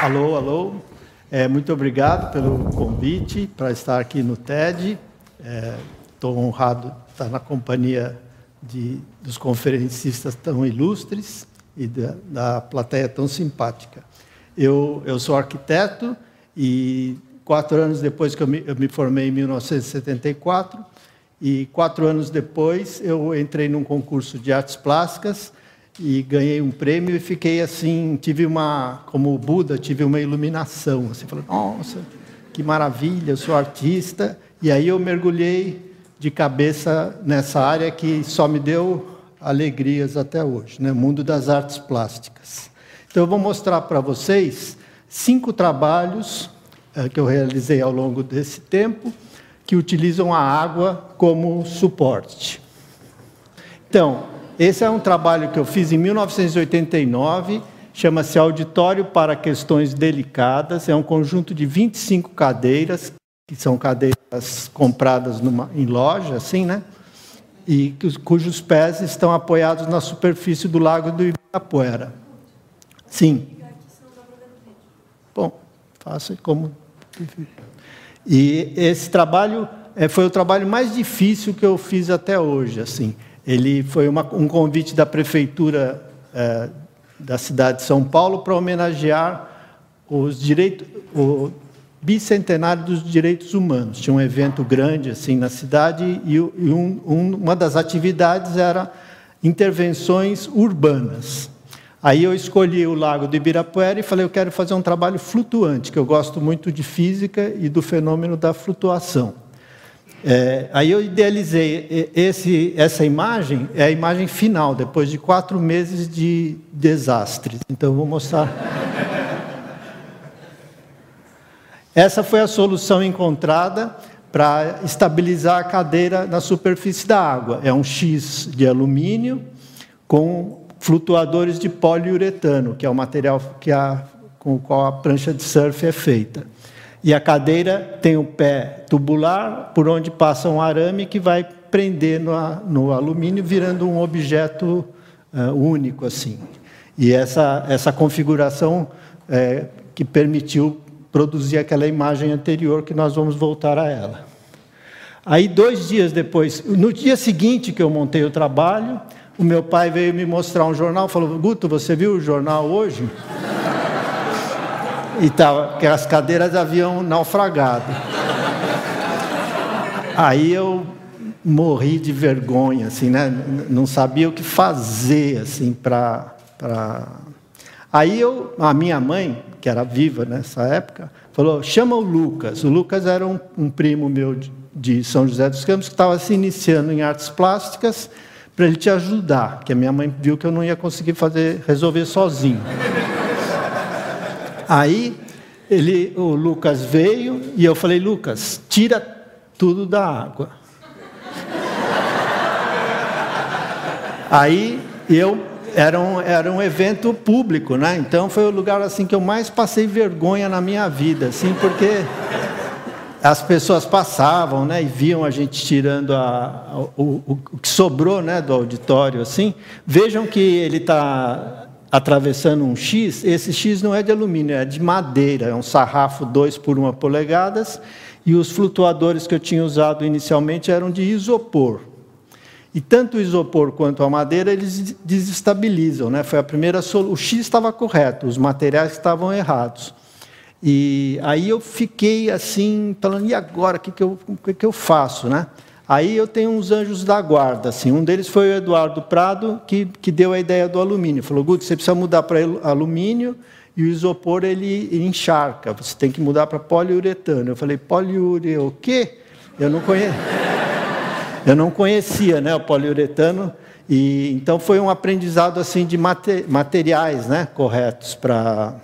Alô, alô. Muito obrigado pelo convite para estar aqui no TED. Estou honrado de estar na companhia dos conferencistas tão ilustres e da plateia tão simpática. Eu sou arquiteto e 4 anos depois que eu me formei em 1974, e 4 anos depois eu entrei num concurso de artes plásticas e ganhei um prêmio e fiquei assim, como o Buda, tive uma iluminação, assim, falando, nossa, que maravilha, eu sou artista. E aí eu mergulhei de cabeça nessa área que só me deu alegrias até hoje, né? O mundo das artes plásticas. Então eu vou mostrar para vocês 5 trabalhos que eu realizei ao longo desse tempo, que utilizam a água como suporte. Então, esse é um trabalho que eu fiz em 1989, chama-se Auditório para Questões Delicadas, é um conjunto de 25 cadeiras, que são cadeiras compradas em loja, assim, né? E cujos pés estão apoiados na superfície do Lago do Ibirapuera. Sim. Bom, faça como... E esse trabalho foi o trabalho mais difícil que eu fiz até hoje, assim. Ele foi um convite da prefeitura da cidade de São Paulo para homenagear o bicentenário dos direitos humanos. Tinha um evento grande assim na cidade e uma das atividades era intervenções urbanas. Aí eu escolhi o Lago do Ibirapuera e falei, eu quero fazer um trabalho flutuante, que eu gosto muito de física e do fenômeno da flutuação. Aí eu idealizei essa imagem, é a imagem final, depois de 4 meses de desastres. Então, eu vou mostrar. Essa foi a solução encontrada para estabilizar a cadeira na superfície da água. É um X de alumínio com flutuadores de poliuretano, que é o material com o qual a prancha de surf é feita. E a cadeira tem um pé tubular, por onde passa um arame que vai prender no alumínio, virando um objeto único, assim. E essa configuração que permitiu produzir aquela imagem anterior, que nós vamos voltar a ela. Aí, 2 dias depois, no dia seguinte que eu montei o trabalho, o meu pai veio me mostrar um jornal, falou, Guto, você viu o jornal hoje? E tal, que as cadeiras haviam naufragado. Aí eu morri de vergonha, assim, né? Não sabia o que fazer, assim, Aí a minha mãe, que era viva nessa época, falou, chama o Lucas. O Lucas era um primo meu de São José dos Campos, que estava se iniciando em artes plásticas, para ele te ajudar, porque a minha mãe viu que eu não ia conseguir resolver sozinho. Aí, o Lucas veio e eu falei, Lucas, tira tudo da água. Aí, era um evento público, né? Então, foi o lugar assim, que eu mais passei vergonha na minha vida, assim, porque as pessoas passavam, né, e viam a gente tirando o que sobrou, né, do auditório, assim. Vejam que ele está atravessando um X, esse X não é de alumínio, é de madeira, é um sarrafo 2 por 1 polegadas, e os flutuadores que eu tinha usado inicialmente eram de isopor. E tanto o isopor quanto a madeira, eles desestabilizam, né? Foi a primeira solução. O X estava correto, os materiais estavam errados. E aí eu fiquei assim, falando, e agora, o que eu faço, né? Aí eu tenho uns anjos da guarda, assim. Um deles foi o Eduardo Prado, que deu a ideia do alumínio. Falou, Guto, você precisa mudar para alumínio e o isopor ele encharca. Você tem que mudar para poliuretano. Eu falei, poliuretano, o quê? Eu não conhecia, né, o poliuretano. E então foi um aprendizado assim de materiais, né, corretos para...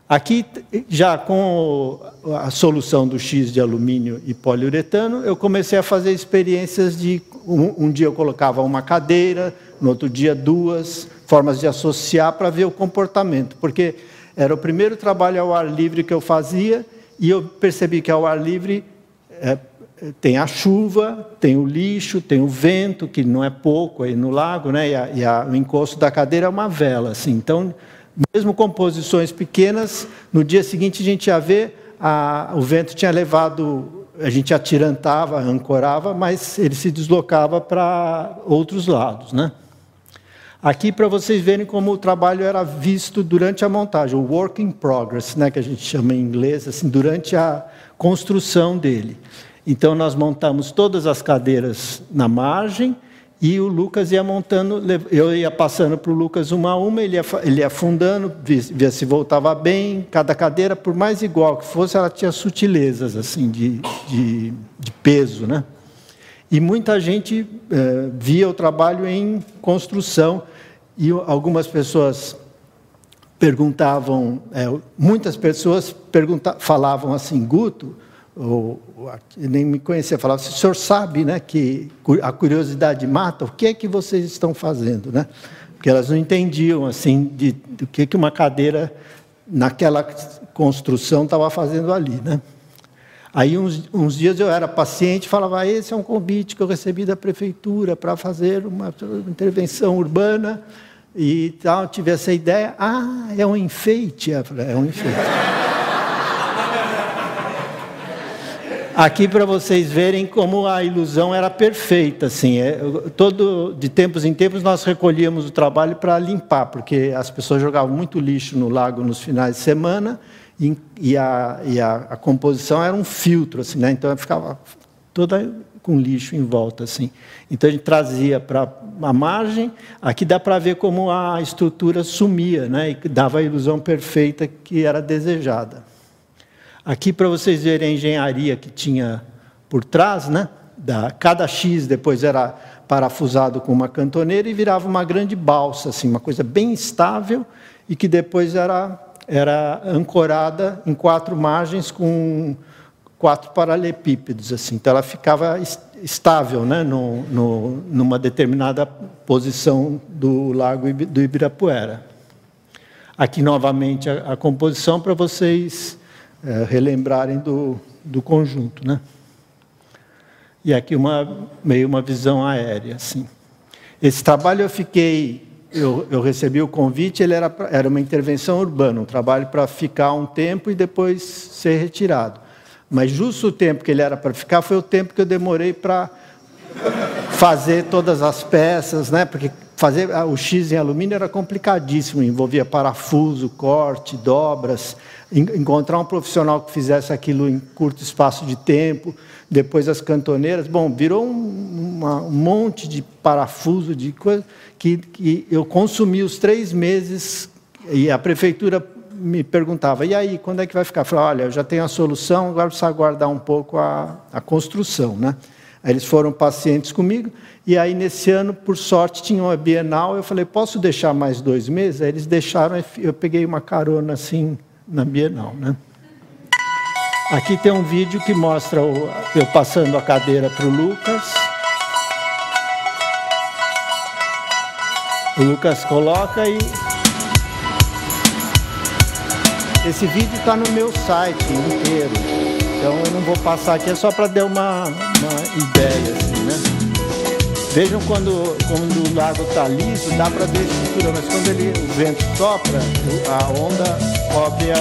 Aqui, já com a solução do X de alumínio e poliuretano, eu comecei a fazer experiências de... Um dia eu colocava uma cadeira, no outro dia 2, formas de associar para ver o comportamento. Porque era o primeiro trabalho ao ar livre que eu fazia, e eu percebi que ao ar livre tem a chuva, tem o lixo, tem o vento, que não é pouco aí no lago, né? O encosto da cadeira é uma vela, assim. Então, mesmo composições pequenas, no dia seguinte a gente ia ver, o vento tinha levado, a gente atirantava, ancorava, mas ele se deslocava para outros lados, né? Aqui, para vocês verem como o trabalho era visto durante a montagem, o work in progress, né, que a gente chama em inglês, assim, durante a construção dele. Então, nós montamos todas as cadeiras na margem, e o Lucas ia montando, eu ia passando para o Lucas uma a uma, ele ia afundando, via se voltava bem. Cada cadeira, por mais igual que fosse, ela tinha sutilezas assim, de peso, né? E muita gente via o trabalho em construção, e algumas pessoas perguntavam, muitas pessoas falavam assim, Guto, nem me conhecia, falava, o senhor sabe, né, que a curiosidade mata, o que é que vocês estão fazendo, né? Porque elas não entendiam assim do que uma cadeira naquela construção estava fazendo ali, né? Aí uns dias eu era paciente, falava, esse é um convite que eu recebi da prefeitura para fazer uma intervenção urbana e tal, tive essa ideia, é um enfeite, eu falei, é um enfeite. Aqui para vocês verem como a ilusão era perfeita, assim, de tempos em tempos nós recolhíamos o trabalho para limpar, porque as pessoas jogavam muito lixo no lago nos finais de semana e a composição era um filtro, assim, né? Então ficava toda com lixo em volta, assim. Então a gente trazia para a margem, aqui dá para ver como a estrutura sumia, né? E dava a ilusão perfeita que era desejada. Aqui, para vocês verem a engenharia que tinha por trás, né? Cada X depois era parafusado com uma cantoneira e virava uma grande balsa, assim, uma coisa bem estável, e que depois era ancorada em 4 margens com 4 paralelepípedos, assim. Então ela ficava estável, né? Numa determinada posição do lago do Ibirapuera. Aqui, novamente, a composição para vocês relembrarem do conjunto, né? E aqui meio uma visão aérea, assim. Esse trabalho eu recebi o convite, ele era uma intervenção urbana, um trabalho para ficar um tempo e depois ser retirado. Mas justo o tempo que ele era para ficar foi o tempo que eu demorei para fazer todas as peças, né? Porque fazer o X em alumínio era complicadíssimo, envolvia parafuso, corte, dobras. Encontrar um profissional que fizesse aquilo em curto espaço de tempo, depois as cantoneiras, bom, virou um monte de parafuso, de coisa, que eu consumi os 3 meses, e a prefeitura me perguntava, e aí, quando é que vai ficar? Eu falei, olha, eu já tenho a solução, agora precisa aguardar um pouco a construção, né? Aí eles foram pacientes comigo, e aí, nesse ano, por sorte, tinha uma Bienal, eu falei, posso deixar mais 2 meses? Aí eles deixaram, eu peguei uma carona, assim, na Bienal, né? Aqui tem um vídeo que mostra eu passando a cadeira para o Lucas. O Lucas coloca e... Esse vídeo está no meu site inteiro, então eu não vou passar aqui, é só para dar uma ideia, assim, né? Vejam quando o lago está liso, dá para ver a estrutura, mas quando o vento sopra, a onda cobre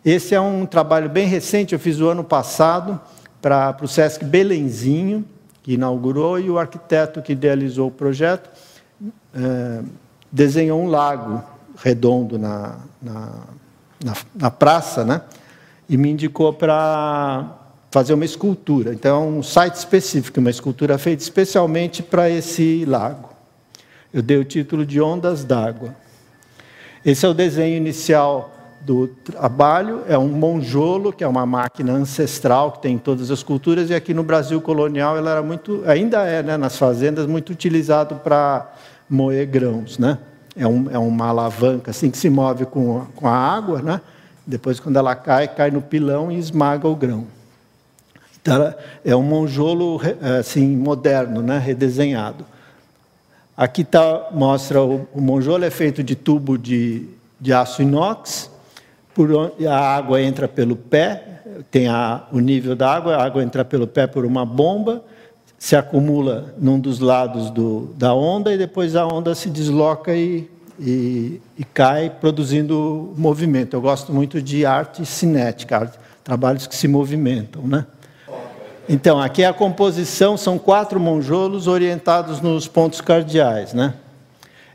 Esse é um trabalho bem recente, eu fiz o ano passado, para o Sesc Belenzinho, que inaugurou, e o arquiteto que idealizou o projeto desenhou um lago redondo na praça, né? E me indicou para fazer uma escultura. Então, é um site específico, uma escultura feita especialmente para esse lago. Eu dei o título de Ondas d'Água. Esse é o desenho inicial do trabalho, é um monjolo, que é uma máquina ancestral que tem em todas as culturas, e aqui no Brasil colonial ela era ainda é, né, nas fazendas, muito utilizado para moer grãos, né? É uma alavanca assim que se move com a água, né? Depois, quando ela cai no pilão e esmaga o grão. Então, é um monjolo assim, moderno, né? Redesenhado. Aqui mostra o monjolo, é feito de tubo de aço inox, a água entra pelo pé, tem o nível da água, a água entra pelo pé por uma bomba, se acumula num dos lados da onda e depois a onda se desloca e cai, produzindo movimento. Eu gosto muito de arte cinética, trabalhos que se movimentam, né? Então, aqui a composição são 4 monjolos orientados nos pontos cardeais, né?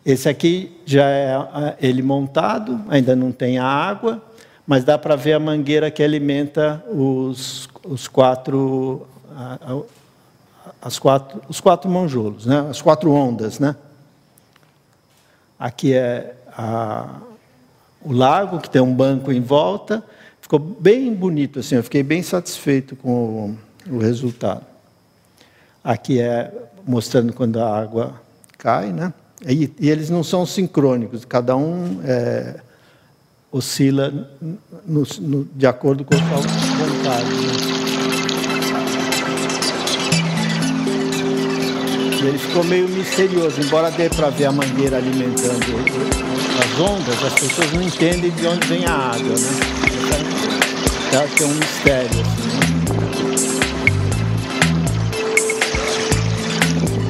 Esse aqui já é ele montado, ainda não tem a água, mas dá para ver a mangueira que alimenta os 4 monjolos, né? As 4 ondas, né? Aqui é o lago, que tem um banco em volta. Ficou bem bonito, assim, eu fiquei bem satisfeito com o resultado. Aqui é mostrando quando a água cai, né? E eles não são sincrônicos, cada um oscila de acordo com a sua vontade, né? Ele ficou meio misterioso, embora dê para ver a mangueira alimentando as ondas, as pessoas não entendem de onde vem a água, né? Tem um mistério, assim, né?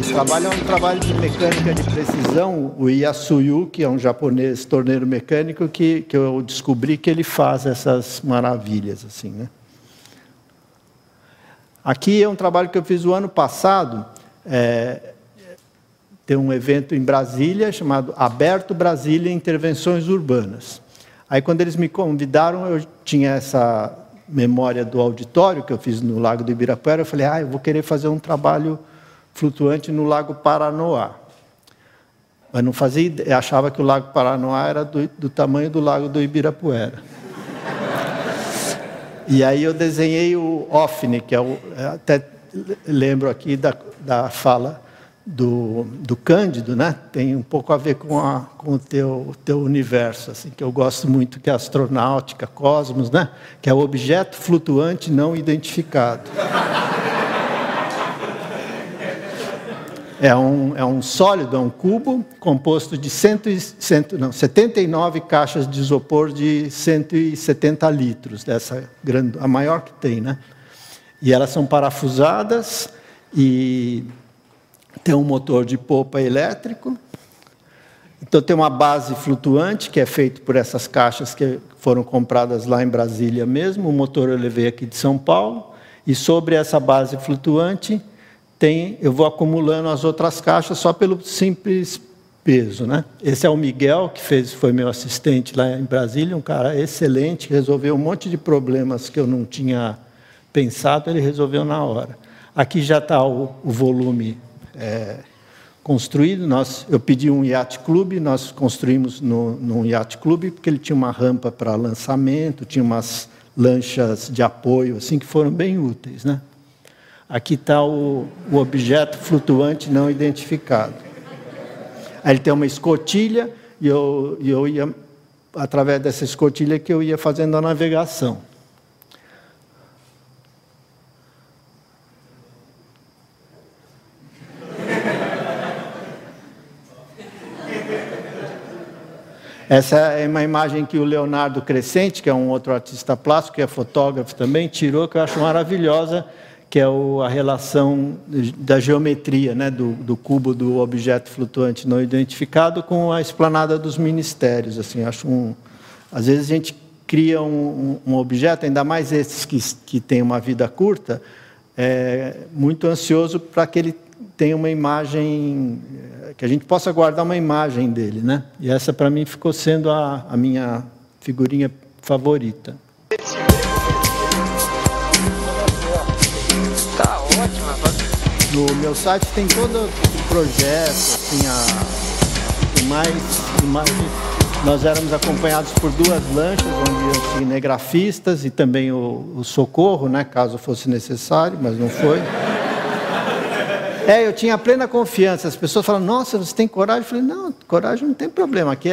Esse trabalho é um trabalho de mecânica de precisão. O Yasuyu, que é um japonês torneiro mecânico, que eu descobri que ele faz essas maravilhas, assim, né? Aqui é um trabalho que eu fiz o ano passado. Tem um evento em Brasília chamado Aberto Brasília Intervenções Urbanas. Aí, quando eles me convidaram, eu tinha essa memória do auditório que eu fiz no Lago do Ibirapuera. Eu falei, eu vou querer fazer um trabalho flutuante no Lago Paranoá. Mas não fazia ideia, achava que o Lago Paranoá era do tamanho do Lago do Ibirapuera. E aí eu desenhei o OFNI, que até lembro aqui da fala do Cândido, né? Tem um pouco a ver com o teu universo, assim, que eu gosto muito, que é a astronáutica, cosmos, né? Que é o objeto flutuante não identificado. É um sólido, é um cubo composto de 79 caixas de isopor de 170 litros, a maior que tem, né? E elas são parafusadas e tem um motor de polpa elétrico. Então, tem uma base flutuante, que é feita por essas caixas que foram compradas lá em Brasília mesmo. O motor eu levei aqui de São Paulo. E sobre essa base flutuante, eu vou acumulando as outras caixas só pelo simples peso, né? Esse é o Miguel, que foi meu assistente lá em Brasília, um cara excelente, que resolveu um monte de problemas que eu não tinha pensado, ele resolveu na hora. Aqui já está o volume construído. Eu pedi um yacht club, nós construímos num yacht club, porque ele tinha uma rampa para lançamento, tinha umas lanchas de apoio, assim, que foram bem úteis, né? Aqui está o objeto flutuante não identificado. Aí ele tem uma escotilha, e eu ia, através dessa escotilha, que eu ia fazendo a navegação. Essa é uma imagem que o Leonardo Crescente, que é um outro artista plástico, que é fotógrafo também, tirou, que eu acho maravilhosa, que é a relação da geometria, né, do cubo do objeto flutuante não identificado com a esplanada dos ministérios. Assim, às vezes a gente cria um objeto, ainda mais esses que têm uma vida curta, muito ansioso para que ele tenha uma imagem, que a gente possa guardar uma imagem dele, né? E essa, para mim, ficou sendo a minha figurinha favorita. Tá ótima. No meu site tem todo o projeto, assim, nós éramos acompanhados por 2 lanchas, onde iam cinegrafistas e também o socorro, né, caso fosse necessário, mas não foi. Eu tinha plena confiança. As pessoas falam, nossa, você tem coragem? Eu falei, não, coragem não tem problema. Aqui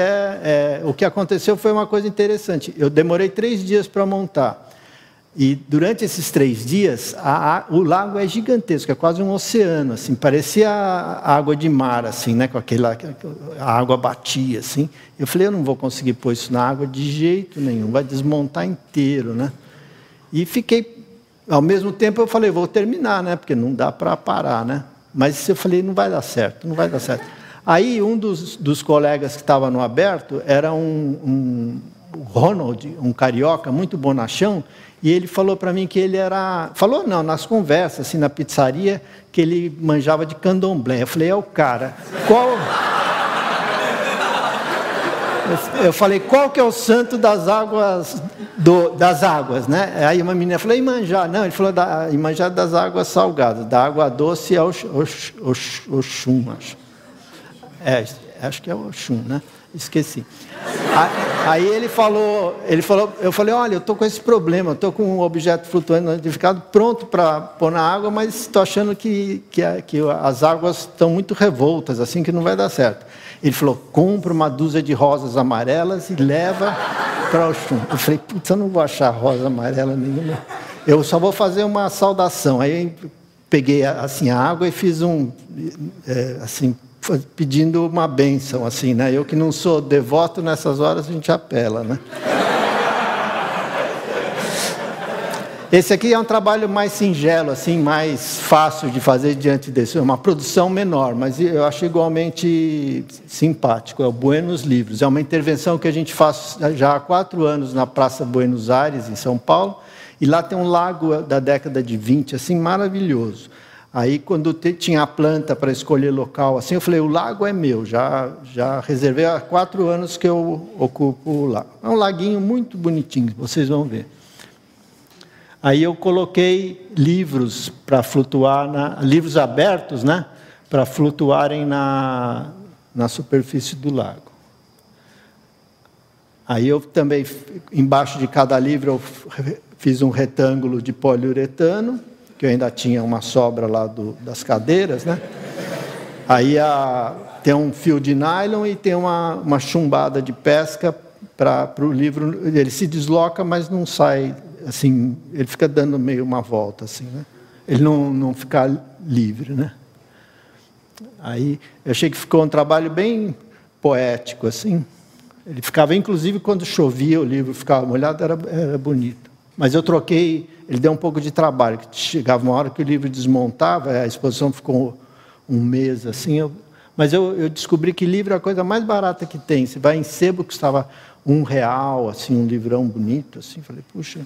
o que aconteceu foi uma coisa interessante. Eu demorei 3 dias para montar. E durante esses 3 dias, o lago é gigantesco, é quase um oceano, assim, parecia a água de mar, assim, né, a água batia, assim. Eu falei, eu não vou conseguir pôr isso na água de jeito nenhum, vai desmontar inteiro, né? E fiquei Ao mesmo tempo eu falei, vou terminar, né? Porque não dá para parar, né? Mas eu falei, não vai dar certo, não vai dar certo. Aí um dos colegas que estava no aberto era o Ronald, um carioca muito bonachão, e ele falou para mim que ele era... Falou não, nas conversas, assim, na pizzaria, que ele manjava de candomblé. Eu falei, é o cara. Qual... Eu falei, qual que é o santo das águas, das águas, né? Aí uma menina falou, Iemanjá. Não, ele falou, Iemanjá das águas salgadas, da água doce é Oxum, acho. Acho que é Oxum, né? Esqueci. Aí ele falou, eu falei, olha, eu estou com esse problema, eu estou com um objeto flutuante não identificado pronto para pôr na água, mas estou achando que as águas estão muito revoltas, assim, que não vai dar certo. Ele falou, compra uma dúzia de rosas amarelas e leva para o chum. Eu falei, putz, eu não vou achar rosa amarela nenhuma. Eu só vou fazer uma saudação. Aí peguei assim, a água e fiz assim, pedindo uma bênção, assim, né? Eu que não sou devoto, nessas horas a gente apela, né? Esse aqui é um trabalho mais singelo, assim, mais fácil de fazer diante desse. É uma produção menor, mas eu acho igualmente simpático. É o Buenos Livros. É uma intervenção que a gente faz já há 4 anos na Praça Buenos Aires, em São Paulo. E lá tem um lago da década de 20, assim, maravilhoso. Aí, quando tinha a planta para escolher local, assim, eu falei, o lago é meu. Já reservei há 4 anos que eu ocupo o lago. É um laguinho muito bonitinho, vocês vão ver. Aí eu coloquei livros para flutuar, livros abertos, né, para flutuarem na superfície do lago. Aí eu também, embaixo de cada livro, eu fiz um retângulo de poliuretano, que eu ainda tinha uma sobra lá das cadeiras, né? Aí tem um fio de nylon e tem uma chumbada de pesca para o livro. Ele se desloca, mas não sai... assim, ele fica dando meio uma volta, assim, né? Ele não fica livre, né? Aí, eu achei que ficou um trabalho bem poético, assim. Ele ficava, inclusive, quando chovia, o livro ficava molhado, era bonito. Mas eu troquei, ele deu um pouco de trabalho, que chegava uma hora que o livro desmontava, a exposição ficou um mês, assim, mas eu descobri que livro é a coisa mais barata que tem. Você vai em sebo, que custava R$1, assim, um livrão bonito, assim, falei, puxa.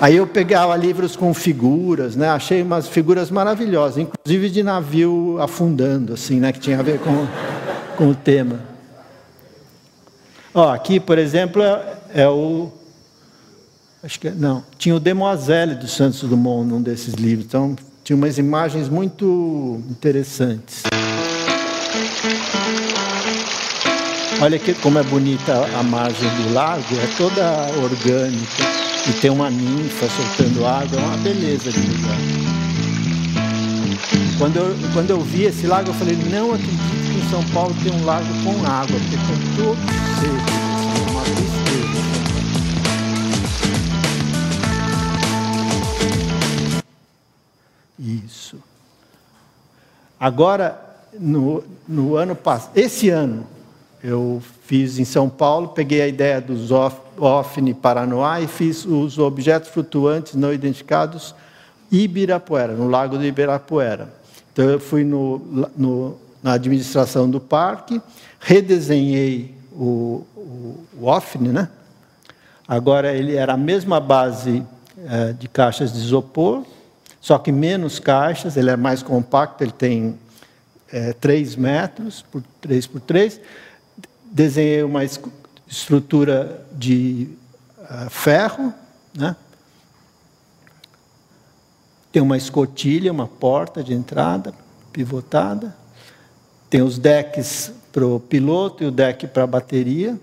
Aí eu pegava livros com figuras, né? Achei umas figuras maravilhosas, inclusive de navio afundando, assim, né? Que tinha a ver com o tema. Ó, aqui, por exemplo, acho que não, tinha o Demoiselle do Santos Dumont num desses livros, então tinha umas imagens muito interessantes. Olha como é bonita a margem do lago, é toda orgânica. E tem uma ninfa soltando água, é uma beleza de lugar. Quando eu vi esse lago, eu falei, não acredito que em São Paulo tem um lago com água, porque tem todo seco, é uma tristeza. Isso. Agora, no ano passado, esse ano, eu fiz em São Paulo, peguei a ideia dos OFNI Paranoá e fiz os objetos flutuantes não identificados Ibirapuera, no Lago do Ibirapuera. Então, eu fui na administração do parque, redesenhei o OFNI, né? Agora, ele era a mesma base de caixas de isopor, só que menos caixas, ele é mais compacto, ele tem 3 metros por 3 por 3. Desenhei uma estrutura de ferro, né? Tem uma escotilha, uma porta de entrada pivotada. Tem os decks para o piloto e o deck para a bateria.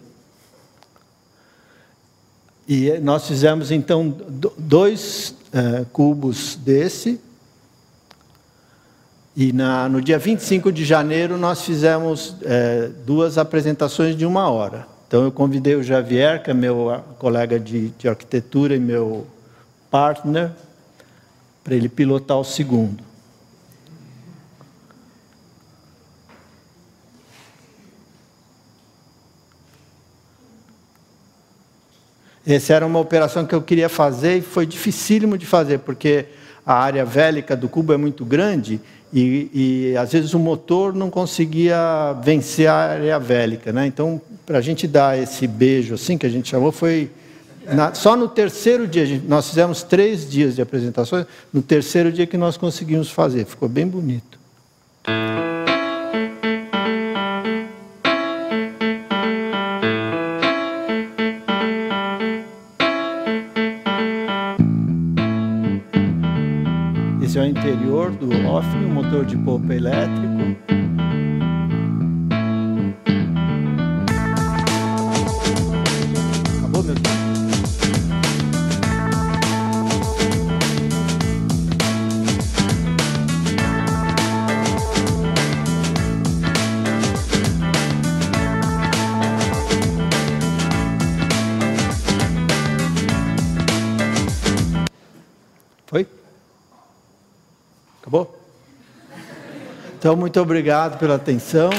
E nós fizemos, então, 2 cubos desse. E no dia 25 de janeiro, nós fizemos 2 apresentações de 1 hora. Então, eu convidei o Javier, que é meu colega de arquitetura e meu partner, para ele pilotar o segundo. Essa era uma operação que eu queria fazer e foi dificílimo de fazer, porque a área vélica do cubo é muito grande e às vezes o motor não conseguia vencer a área vélica, né? Então, para a gente dar esse beijo, assim, que a gente chamou, foi... só no terceiro dia, nós fizemos 3 dias de apresentações, no terceiro dia que nós conseguimos fazer, ficou bem bonito. Esse é o interior do Ofne, um motor de polpa elétrico. Acabou, meu Deus? Foi? Acabou? Então, muito obrigado pela atenção.